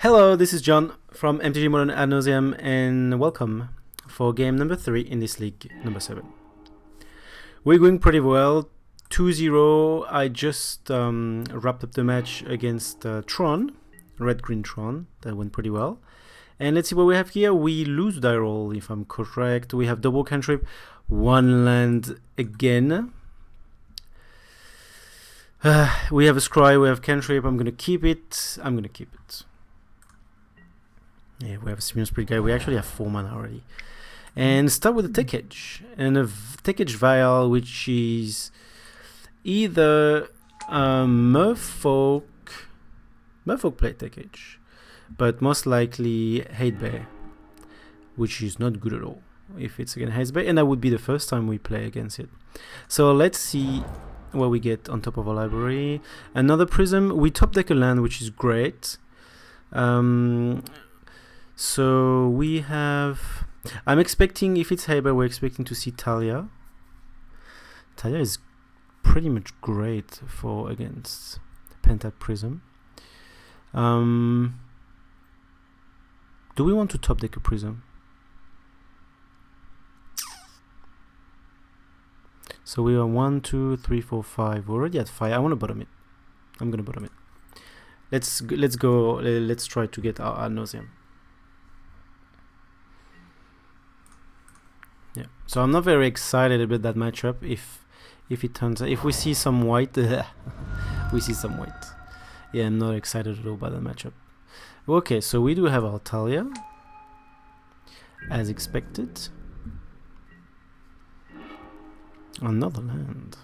Hello, this is John from MtG Modern Ad Nauseam, and welcome for game number 3 in this league, number 7. We're going pretty well, 2-0. I just wrapped up the match against Tron, red-green Tron. That went pretty well. And let's see what we have here. We lose die roll, if I'm correct. We have double cantrip, one land again. We have a scry, we have cantrip. I'm going to keep it. Yeah, we have a Simeon Spirit Guide. We actually have 4 mana already. And start with a Tech Edge. And a Tech Edge Vial, which is either Merfolk play Tech Edge, but most likely Hate Bear, which is not good at all if it's against Hate Bear. And that would be the first time we play against it. So let's see what we get on top of our library. Another Prism. We top deck a land, which is great. So we have... I'm expecting, if it's Haber, we're expecting to see Talia. Talia is pretty much great for against Pentad Prism. Do we want to top deck a Prism? So we are 1, 2, 3, 4, 5. We're already at 5. I want to bottom it. I'm going to bottom it. Let's go. Let's try to get our Ad Nauseam. Yeah, so I'm not very excited about that matchup. If it turns out, if we see some white, we see some white. Yeah, I'm not excited at all about that matchup. Okay, so we do have our Talia, as expected. Another land.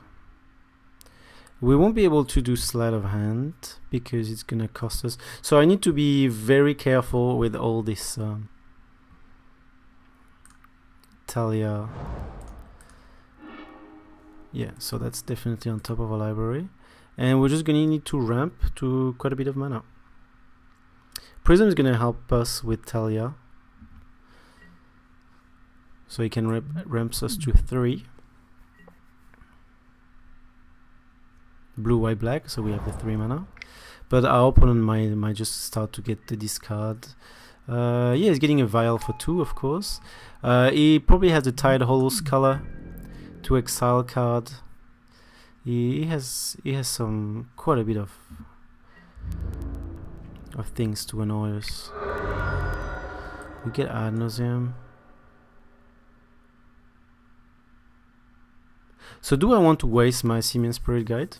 We won't be able to do sleight of hand because it's gonna cost us. So I need to be very careful with all this. Talia. Yeah, so that's definitely on top of our library. And we're just going to need to ramp to quite a bit of mana. Prism is going to help us with Talia. So he can ramp us to 3. Blue, white, black, so we have the 3 mana. But our opponent might just start to get the discard. Yeah, he's getting a Vial for 2, of course. He probably has the Tide Hollows color to exile card. He has some quite a bit of things to annoy us. We get Ad Nauseam. So do I want to waste my Simeon Spirit Guide?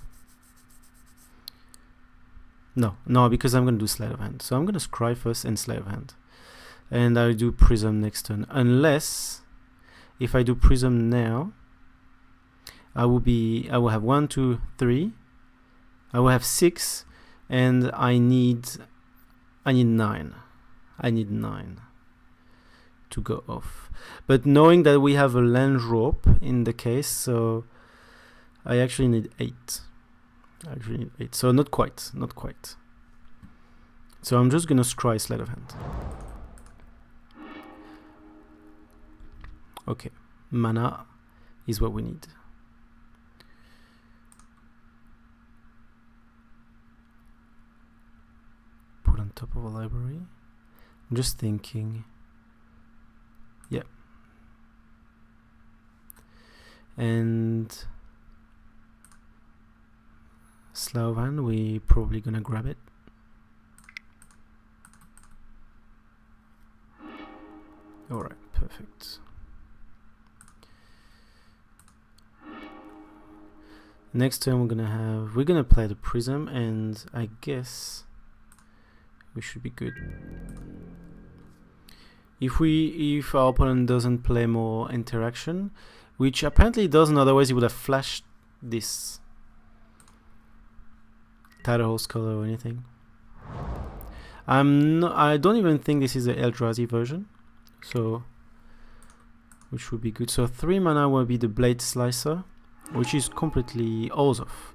No, because I'm going to do Sleight of Hand. So I'm going to Scry first and Sleight of Hand. And I'll do Prism next turn. Unless, if I do Prism now, I will have 1, 2, 3. I will have 6, and I need 9. I need 9 to go off. But knowing that we have a land drop in the case, so I actually need 8. So not quite. So I'm just gonna Scry Sleight of Hand. Okay, mana is what we need. Put on top of a library. I'm just thinking. Yeah. And Slavan, we probably gonna grab it. Alright, perfect. Next turn we're gonna play the Prism, and I guess we should be good. If our opponent doesn't play more interaction, which apparently it doesn't, otherwise he would have flashed this Tidal Host color or anything. I don't even think this is the Eldrazi version, so which would be good. So 3 mana will be the Blade Slicer, which is completely off.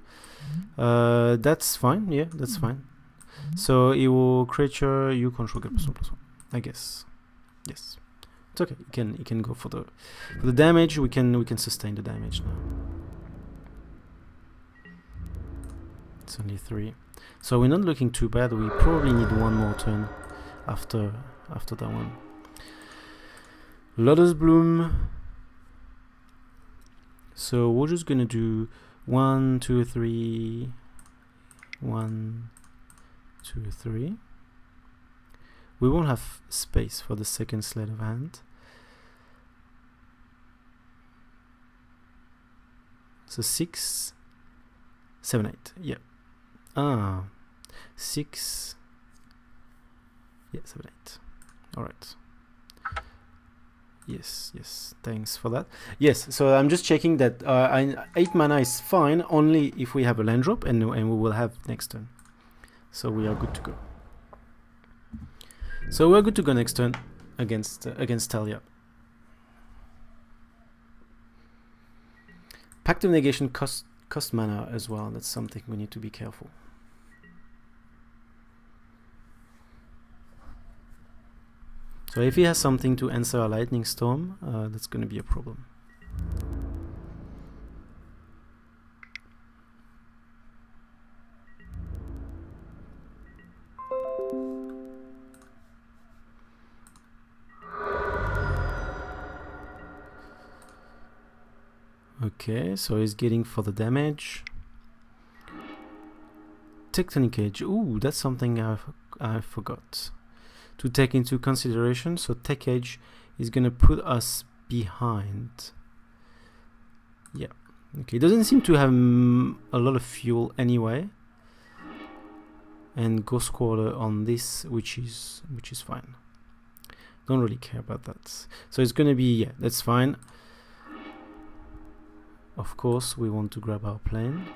That's fine. Yeah, that's fine. So it will creature you control get +1/+1. I guess. Yes, it's okay. You can go for the damage. We can sustain the damage now. It's only 3. So we're not looking too bad. We probably need one more turn after that one. Lotus Bloom. So we're just gonna do 1, 2, 3, 1, 2, 3. We won't have space for the second sleight of hand. So 6, 7, 8. Yeah. 6. Yeah, 7, 8. All right. Yes. Thanks for that. Yes. So I'm just checking that 8 mana is fine only if we have a land drop, and we will have next turn. So we are good to go. So we're good to go next turn against Talia. Pact of Negation cost mana as well. That's something we need to be careful. So if he has something to answer a Lightning Storm, that's going to be a problem. Okay, so he's getting for the damage. Tectonic Edge. Ooh, that's something I forgot to take into consideration. So Tech Edge is gonna put us behind. Yeah. Okay. Doesn't seem to have a lot of fuel anyway. And Ghost Quarter on this, which is fine. Don't really care about that. So it's gonna be, yeah, that's fine. Of course, we want to grab our plane.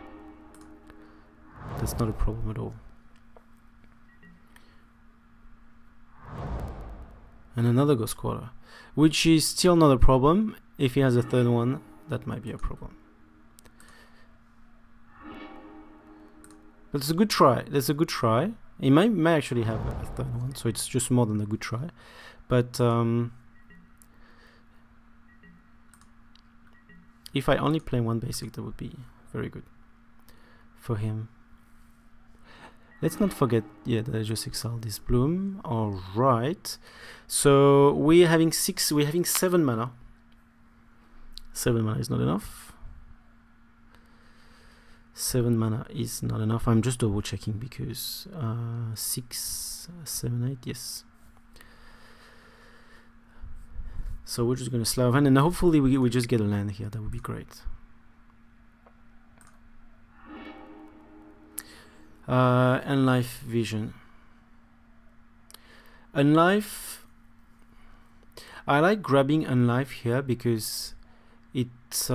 That's not a problem at all. And another Ghost Quarter, which is still not a problem. If he has a third one, that might be a problem. But it's a good try. That's a good try. He might actually have a third one, so it's just more than a good try. But if I only play one basic, that would be very good for him. Let's not forget, yeah, that I just exiled this Bloom. All right. So we're having 7 mana. 7 mana is not enough. 7 mana is not enough. I'm just double checking because 6, 7, 8, yes. So we're just going to Sleight of Hand, and hopefully we just get a land here. That would be great. Unlife Vision. Unlife. I like grabbing Unlife here because it's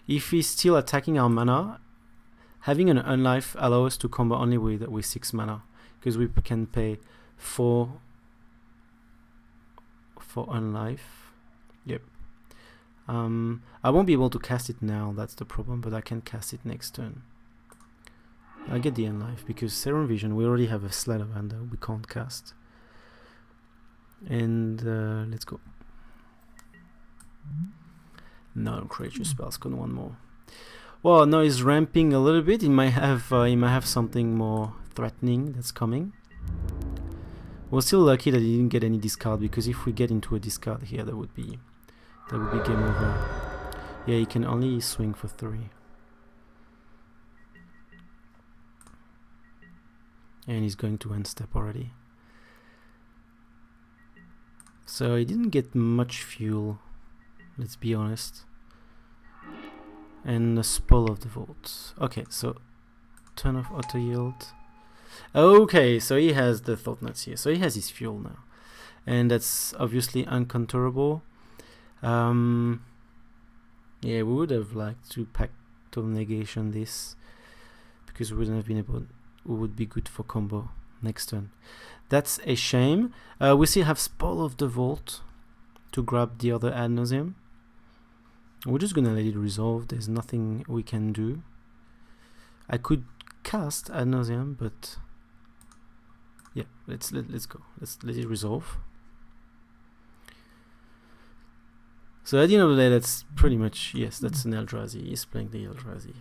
if he's still attacking our mana, having an Unlife allows us to combo only with 6 mana, because we can pay 4 for Unlife. Yep. I won't be able to cast it now, that's the problem, but I can cast it next turn. I get the Unlife because Serum Vision, we already have a Sleight of Hand that we can't cast. And let's go. No creature spells, got one more. Well, now he's ramping a little bit. He might have something more threatening that's coming. We're still lucky that he didn't get any discard, because if we get into a discard here, that would be game over. Yeah, he can only swing for 3. And he's going to end step already. So he didn't get much fuel, let's be honest. And a Spell of the Vault. Okay, so turn off auto yield. Okay, so he has the Thought Nuts here. So he has his fuel now. And that's obviously uncounterable. Yeah, we would have liked to Pact of Negation this, because we wouldn't have been able. We would be good for combo next turn. That's a shame. We still have Spell of the Vault to grab the other Ad Nauseam. We're just gonna let it resolve. There's nothing we can do. I could cast Ad Nauseam, but yeah, let's go. Let's let it resolve. So at the end of the day, that's pretty much, yes, that's an Eldrazi. He's playing the Eldrazi.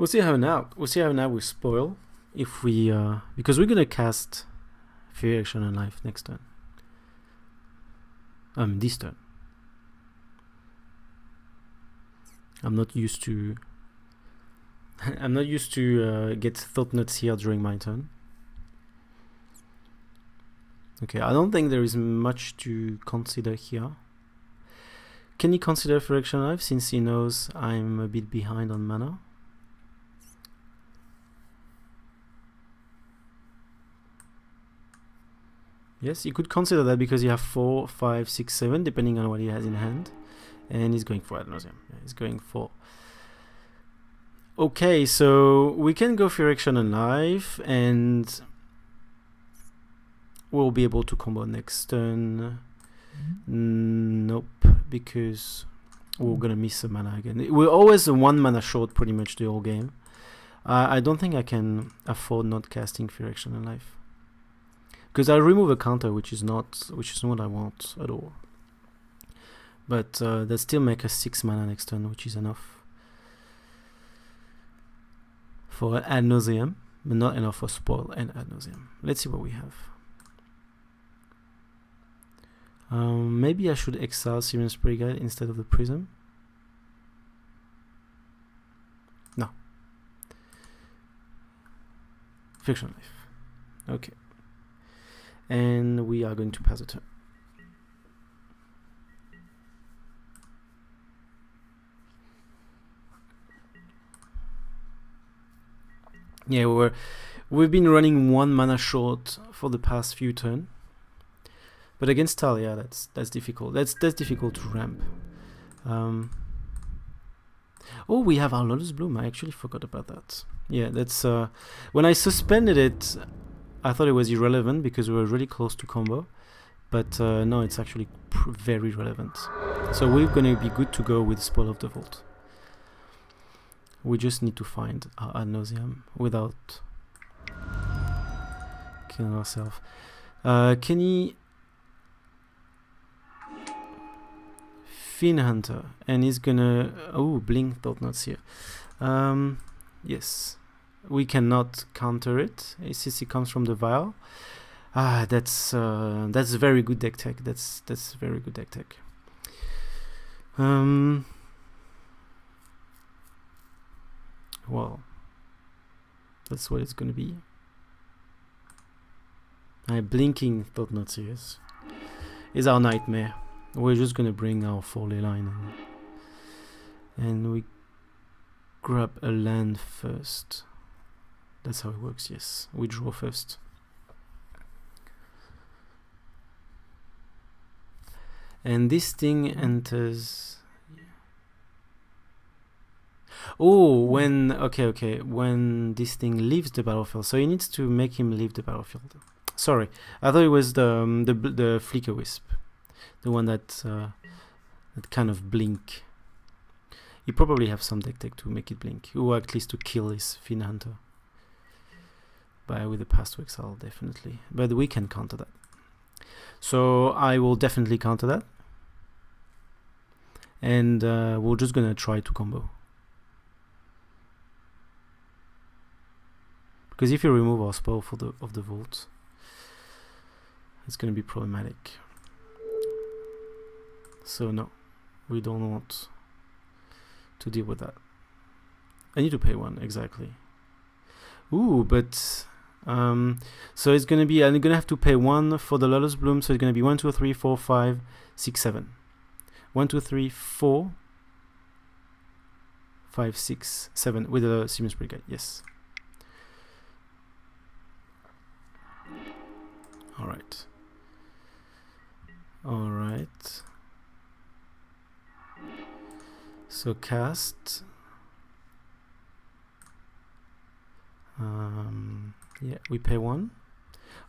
We'll see how now. We'll see how now we spoil if we because we're gonna cast Fury Action and Life next turn. This turn. I'm not used to. I'm not used to get Thought Nuts here during my turn. Okay, I don't think there is much to consider here. Can he consider Fury Action Life since he knows I'm a bit behind on mana? Yes, you could consider that because you have 4, 5, 6, 7, depending on what he has in hand. And he's going for Ad Nauseam. Yeah, he's going for... Okay, so we can go Fury Action and Life, and we'll be able to combo next turn. Nope, because we're gonna miss a mana again. We're always a 1 mana short pretty much the whole game. I don't think I can afford not casting Fury Action and Life. Because I remove a counter, which is not what I want at all. But that still make us 6 mana next turn, which is enough for Ad Nauseam, but not enough for Spoil and Ad Nauseam. Let's see what we have. Maybe I should exile Sirius Brigade instead of the Prism. No. Fiction Life. Okay. And we are going to pass the turn. Yeah, we've been running 1 mana short for the past few turns, but against Talia, that's difficult. That's difficult to ramp. Oh, we have our Lotus Bloom. I actually forgot about that. Yeah, that's when I suspended it. I thought it was irrelevant because we were really close to combo, but no, it's actually very relevant. So we're going to be good to go with Spoil of the Vault. We just need to find our Ad Nauseam without killing ourselves. Can he... Fin Hunter, and he's gonna... Oh, Blink Thought Nuts here. Yes. We cannot counter it since it comes from the vial. That's very good deck tech. That's very good deck tech. Well, that's what it's gonna be. Blinking Thought Nuts is our nightmare. We're just gonna bring our 4 ley line and we grab a land first. That's how it works, yes. We draw first. And this thing enters... Oh, when... Okay. When this thing leaves the battlefield. So he needs to make him leave the battlefield. Sorry. I thought it was the Flicker Wisp. The one that kind of blink. He probably have some deck tech to make it blink. Or at least to kill his Fin Hunter. With the Pass to Exile, definitely. But we can counter that. So I will definitely counter that. And we're just gonna try to combo. Because if you remove our spell of the vault, it's gonna be problematic. So no, we don't want to deal with that. I need to pay 1, exactly. Ooh, but... so it's gonna be... I'm gonna have to pay 1 for the Lotus Bloom, so it's gonna be 1, 2, 3, 4, 5, 6, 7. 1, 2, 3, 4, 5, 6, 7 with a Sirius Brigade, yes. Alright. So cast. Yeah, we pay 1.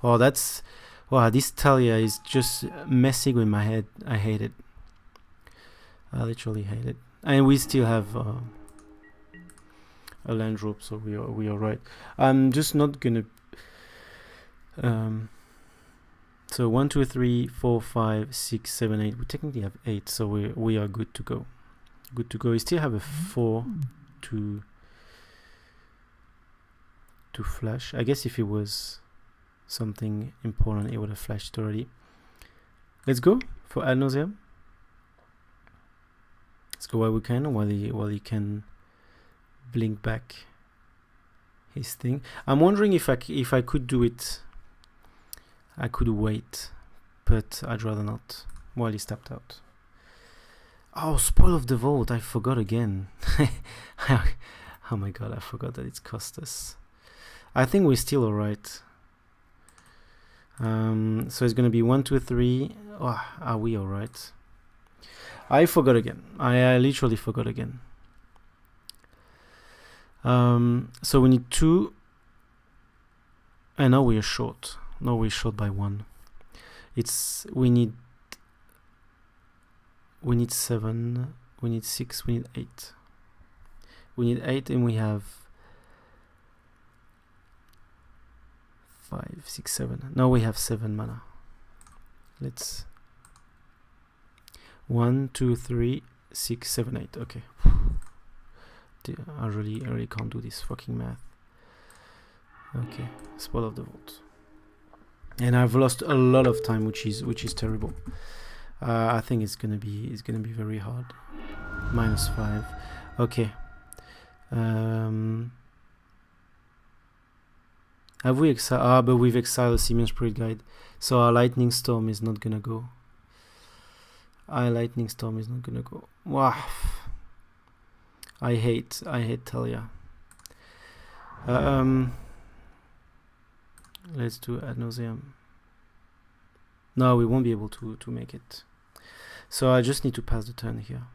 Oh, that's... Wow, this Talia is just messing with my head. I hate it. I literally hate it. And we still have a land drop, so we are right. I'm just not gonna... so 1, 2, 3, 4, 5, 6, 7, 8. We technically have 8, so we are good to go. Good to go. We still have a 4 to to flash. I guess if it was something important, it would have flashed already. Let's go for Ad Nauseam. Let's go while we can, while he can blink back his thing. I'm wondering if I could do it. I could wait, but I'd rather not while he's tapped out. Oh, spoil of the vault! I forgot again. Oh my god, I forgot that it's cost us. I think we're still alright. So it's gonna be 1, 2, 3. Oh, are we alright? I forgot again. I literally forgot again. So we need 2, and now we are short. No, we're short by 1. We need 7, we need 6, we need 8. We need 8, and we have 5, 6, 7. Now we have 7 mana. Let's 1, 2, 3, 6, 7, 8. Okay. I really can't do this fucking math. Okay, spoil of the vault. And I've lost a lot of time, which is terrible. I think it's gonna be very hard. -5. Okay. Have we exiled? But we've exiled a Simian Spirit Guide, so our Lightning Storm is not gonna go. Wow. I hate Talia. Let's do Ad Nauseam. No, we won't be able to make it. So I just need to pass the turn here.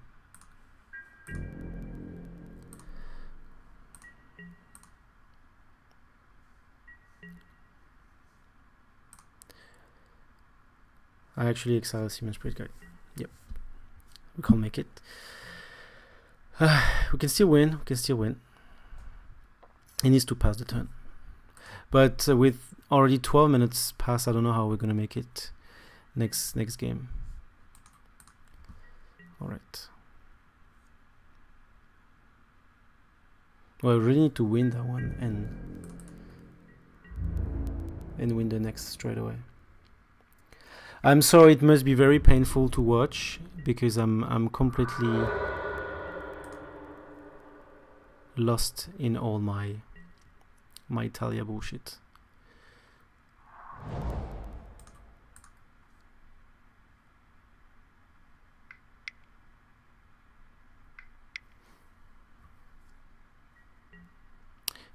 I actually exile Simian Spirit Guide. Yep. We can't make it. We can still win. He needs to pass the turn. But with already 12 minutes passed, I don't know how we're gonna make it next game. Alright. Well, we really need to win that one and win the next straight away. I'm sorry, it must be very painful to watch because I'm completely lost in all my Talia bullshit.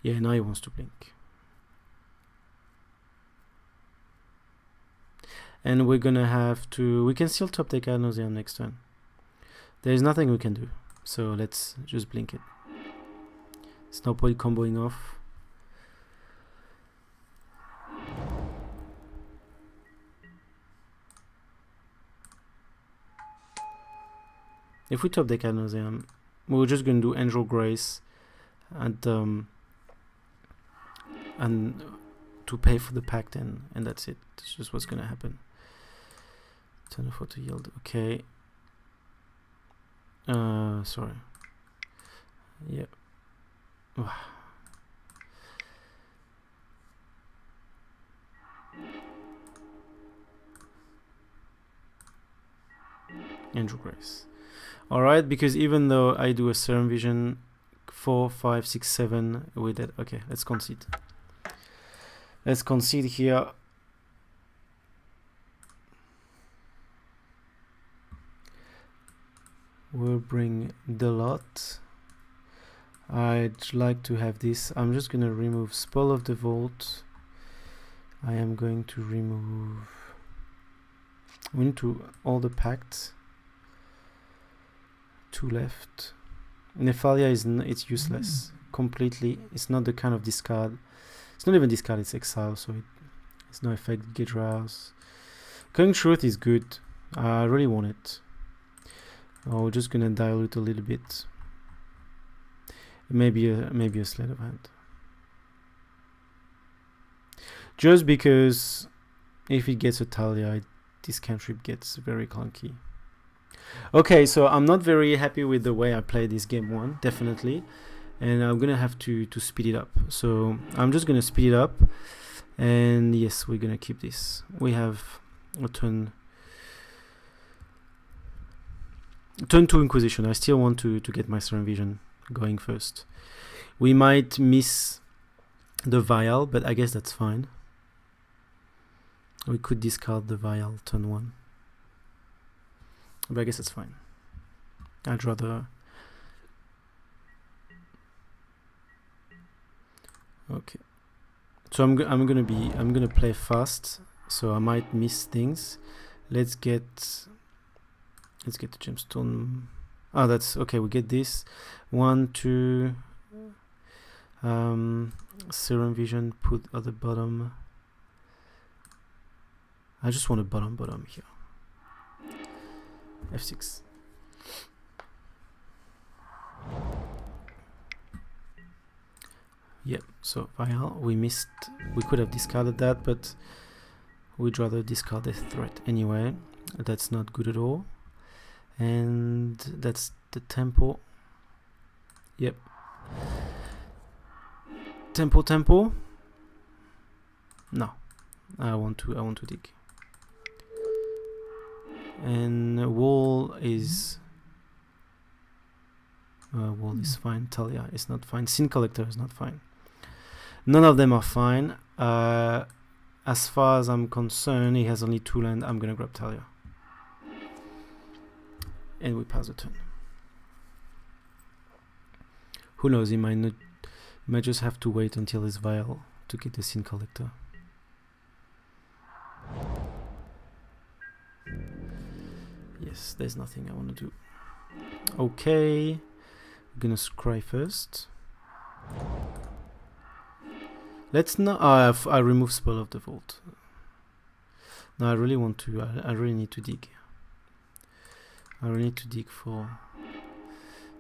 Yeah, now he wants to blink. And we're gonna have to... We can still top deck Ad Nauseam next turn. There's nothing we can do. So let's just blink it. It's no point comboing off. If we top deck Ad Nauseam, we're just gonna do Angel Grace and to pay for the pact, and that's it. That's just what's gonna happen. Turn of auto yield. Okay. Sorry. Yeah. Angel Grace. Alright, because even though I do a Serum Vision 4, 5, 6, 7 with that. Okay, let's concede. Let's concede here. We'll bring the lot. I'd like to have this. I'm just gonna remove Spoil of the Vault. I am going to remove... We need to all the pacts. 2 left. Nephalia it's useless completely. It's not the kind of discard. It's not even discard, it's exile, so it's no effect. Get Rouse. Current Truth is good. I really want it. Oh, we're just gonna dilute a little bit. Maybe a Sleight of Hand. Just because if it gets a Talia, this cantrip gets very clunky. Okay, so I'm not very happy with the way I played this game 1, definitely. and I'm gonna have to speed it up. So I'm just gonna speed it up, and yes, we're gonna keep this. We have a turn 2 Inquisition. I still want to get my Serum Vision going first. We might miss the Vial, but I guess that's fine. We could discard the Vial turn 1, but I guess that's fine. I'd rather. Okay, so I'm gonna play fast, so I might miss things. Let's get the gemstone. Oh, that's okay. We get this 1, 2. Serum Vision put at the bottom. I just want a bottom here. F6. Yep, so Vial, we missed. We could have discarded that, but we'd rather discard the threat anyway. That's not good at all. And that's the tempo. Yep. Tempo. No, I want to dig. And wall is fine. Talia is not fine. Sin Collector is not fine. None of them are fine. As far as I'm concerned, he has only 2 land. I'm gonna grab Talia, and we pass the turn. Who knows? He might not. He might just have to wait until his Vial to get the Sin Collector. Yes, there's nothing I want to do. Okay, I'm gonna scry first. Let's not. I remove Spell of the Vault. No, I really want to. I really need to dig. I really need to dig for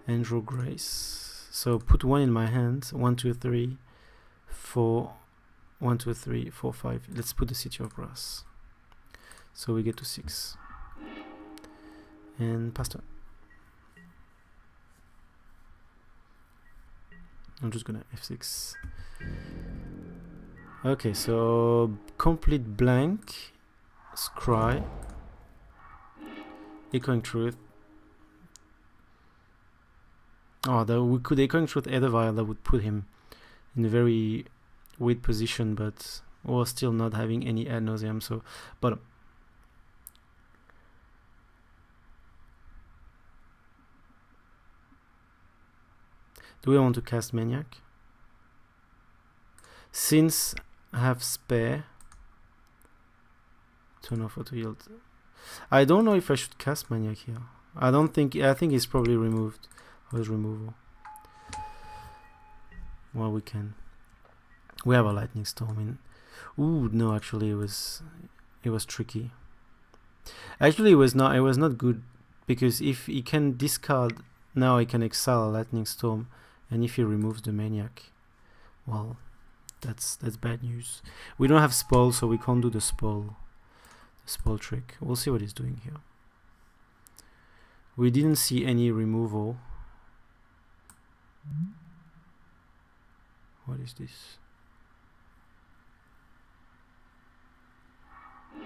Angel Grace. So put 1 in my hand. 1, 2, 3, 4. 1, 2, 3, 4, 5. Let's put the City of Brass. So we get to 6. And pass turn. I'm just gonna F6. Okay, so complete blank, scry, Echoing Truth. Oh, that we could Echoing Truth Aether Vial. That would put him in a very weird position, but we're still not having any Ad Nauseam. So bottom. Do we want to cast Maniac? Since I have spare, turn off auto yield. I don't know if I should cast Maniac here. I think it's probably removed. His removal. Well, we can. We have a Lightning Storm in. Ooh, no, actually it was tricky. Actually, it was not good, because if he can discard now, he can exile a Lightning Storm. And if he removes the Maniac, well, that's bad news. We don't have spoil, so we can't do the spoil trick. We'll see what he's doing here. We didn't see any removal. What is this?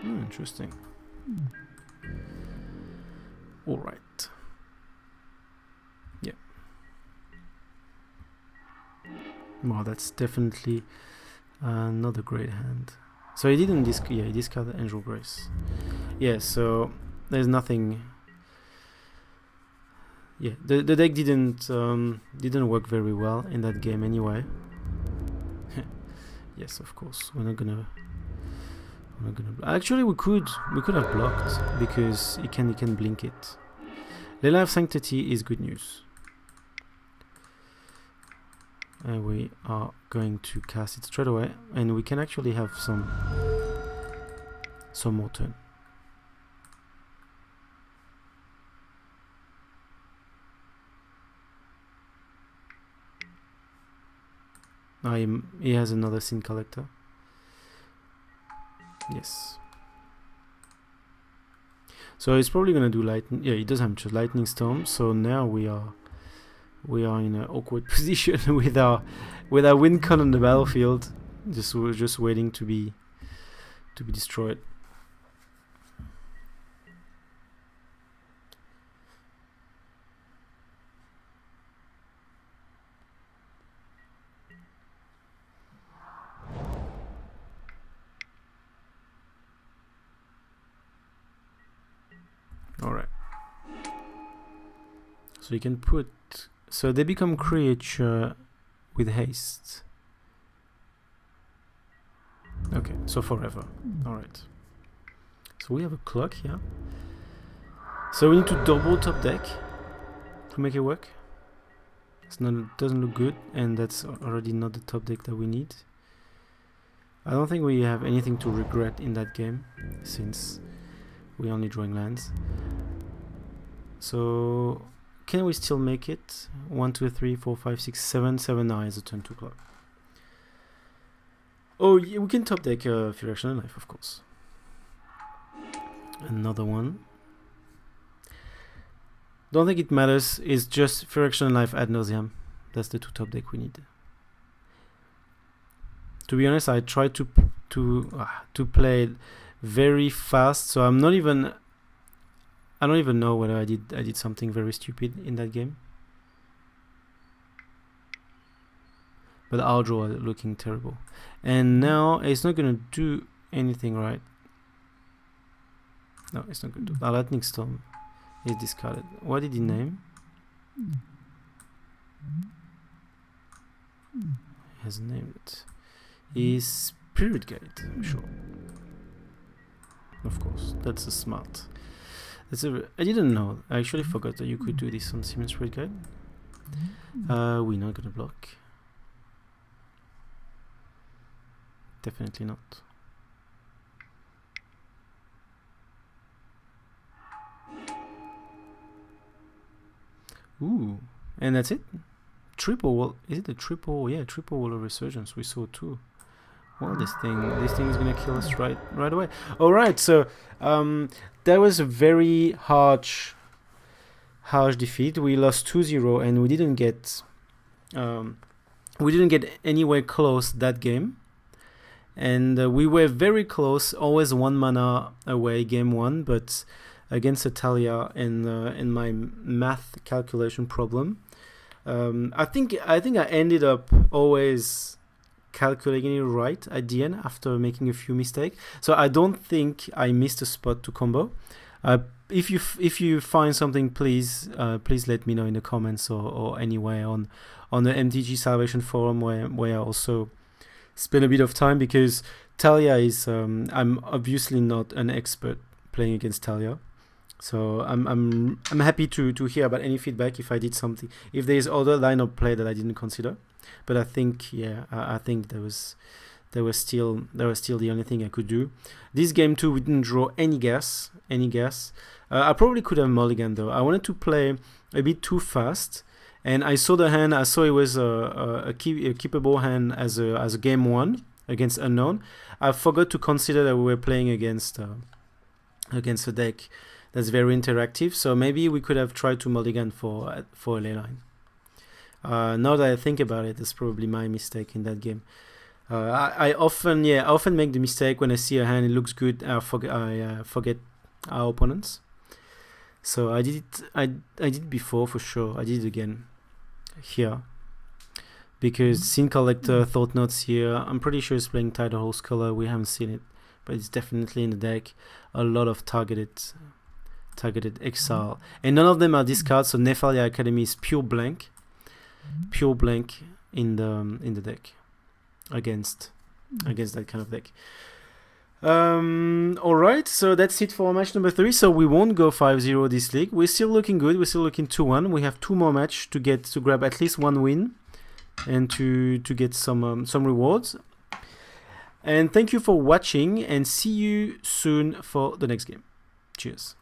Interesting. All right. Yeah. Well, that's definitely not a great hand. So he didn't he discarded Angel Grace. Yeah, so there's nothing. Yeah, the deck didn't work very well in that game anyway. Yes, of course. We're not gonna. Actually, we could have blocked, because he can blink it. Layla of Sanctity is good news. And we are going to cast it straight away, and we can actually have some more turn. He has another Sin Collector. Yes. So he's probably gonna do lightning. Yeah, he does have just Lightning Storm. So now we are we are in an awkward position with our win con on the battlefield. We're just waiting to be destroyed. Alright. So you can put... So they become creature with haste. Okay, so forever. Alright. So we have a clock here. So we need to double top deck to make it work. Doesn't look good, and that's already not the top deck that we need. I don't think we have anything to regret in that game, since we're only drawing lands. So can we still make it? 1, 2, 3, 4, 5, 6, 7, 7 now is a turn 2 clock. Oh, yeah, we can top deck Furiaction and Life, of course. Another one. Don't think it matters. It's just Furiaction and Life Ad Nauseam. That's the 2 top deck we need. To be honest, I tried to play it very fast, so I'm not even. I don't even know whether I did something very stupid in that game. But our draw are looking terrible. And now it's not gonna do anything, right? No, it's not gonna do. Our Lightning Storm is discarded. What did he name? He hasn't named it. Is Spirit Gate, I'm sure. Of course, that's a smart. I didn't know. I actually forgot that you could do this on Siemens Spirit Gate. We're not gonna block. Definitely not. Ooh, and that's it. Triple wall. Is it a triple? Yeah, triple wall of resurgence. We saw 2. Well, this thing is gonna kill us right away. All right, so that was a very harsh defeat. We lost 2-0, and we didn't get anywhere close that game. And we were very close, always 1 mana away, game 1, but against Italia and my math calculation problem, I think I ended up always calculating it right at the end after making a few mistakes. So I don't think I missed a spot to combo. If you find something, please let me know in the comments or anywhere on the MTG Salvation forum where I also spend a bit of time, because Talia is I'm obviously not an expert playing against Talia, so I'm happy to hear about any feedback if I did something, if there is other line of play that I didn't consider. But I think I think there was still the only thing I could do. This game too, we didn't draw any gas. I probably could have mulliganed though. I wanted to play a bit too fast. And I saw the hand. I saw it was a keepable hand as a game 1 against Unknown. I forgot to consider that we were playing against a deck that's very interactive. So maybe we could have tried to mulligan for a ley line. Now that I think about it, that's probably my mistake in that game. I often make the mistake when I see a hand, it looks good, I forget our opponents. So I did it before for sure. I did it again here, because Scene Collector, Thought Notes here, I'm pretty sure it's playing Tidal Hole Scholar. We haven't seen it, but it's definitely in the deck. A lot of targeted exile, and none of them are discards. So Nephalia Academy is pure blank in the deck against that kind of deck. Alright, so that's it for match number 3. So we won't go 5-0 this league. We're still looking good. We're still looking 2-1. We have 2 more matches to grab at least 1 win and to get some rewards. And thank you for watching, and see you soon for the next game. Cheers.